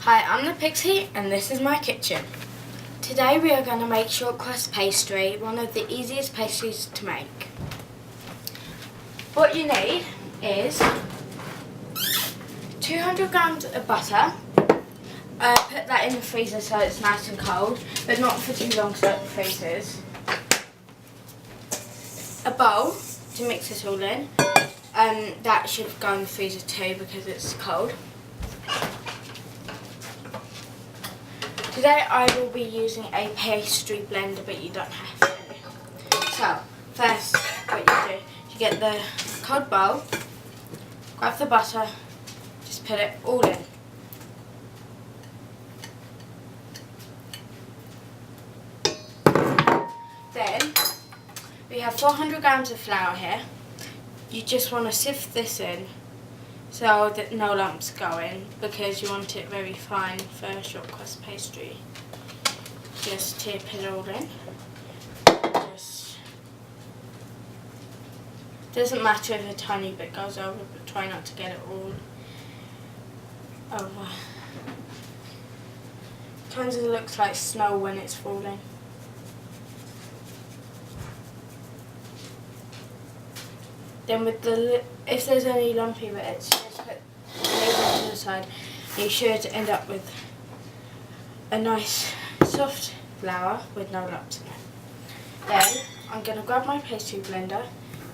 Hi, I'm the Pixie and this is my kitchen. Today we are going to make short crust pastry, one of the easiest pastries to make. What you need is 200 grams of butter. Put that in the freezer so it's nice and cold, but not for too long so it freezes. A bowl to mix it all in. That should go in the freezer too because it's cold. Today I will be using a pastry blender, but you don't have to. So, first what you do, you get the cold bowl, grab the butter, just put it all in. Then, we have 400 grams of flour here. You just want to sift this in so that no lumps go in, because you want it very fine for short crust pastry. Just tip it all in. Doesn't matter if a tiny bit goes over, but try not to get it all over. Kind of looks like snow when it's falling. Then if there's any lumpy bits, just put the label to the side. You should end up with a nice soft flour with no lumps in it. Then I'm going to grab my pastry blender,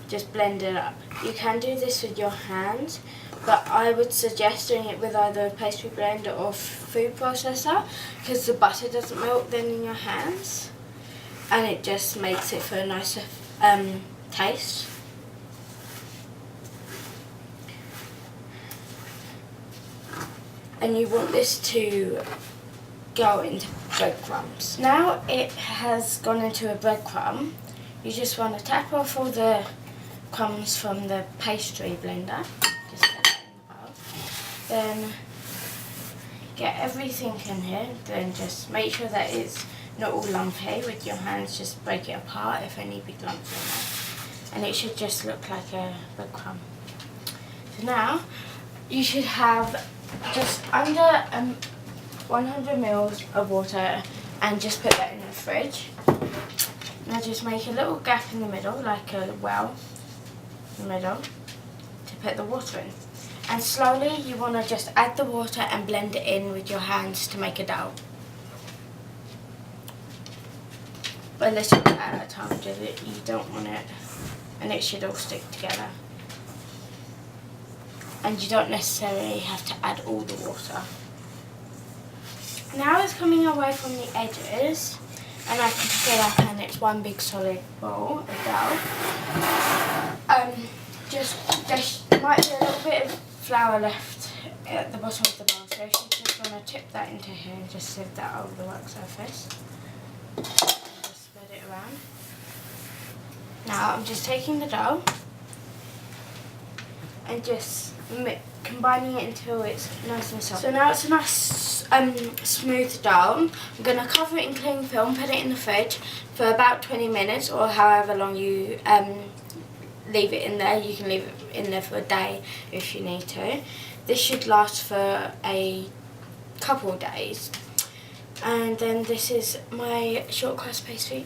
just blend it up. You can do this with your hands, but I would suggest doing it with either a pastry blender or food processor, because the butter doesn't melt then in your hands, and it just makes it for a nicer taste. And you want this to go into breadcrumbs. Now it has gone into a breadcrumb, you just want to tap off all the crumbs from the pastry blender. Just put that in the bowl. Then get everything in here, then just make sure that it's not all lumpy. With your hands, just break it apart if any big lumps are in there. And it should just look like a breadcrumb. So now you should have just under 100 mils of water, and just put that in the fridge. Now just make a little gap in the middle, like a well in the middle, to put the water in. And slowly you want to just add the water and blend it in with your hands to make a dough. A little bit at a time, you don't want it, and it should all stick together. And you don't necessarily have to add all the water. Now it's coming away from the edges, and I can pick it up and it's one big solid ball of dough. There might be a little bit of flour left at the bottom of the bowl, so if you just want to tip that into here and just sieve that over the work surface. And just spread it around. Now I'm just taking the dough and just combining it until it's nice and soft. So now it's a nice smooth dough. I'm going to cover it in cling film, put it in the fridge for about 20 minutes or however long you leave it in there. You can leave it in there for a day if you need to. This should last for a couple of days. And then this is my short crust pastry.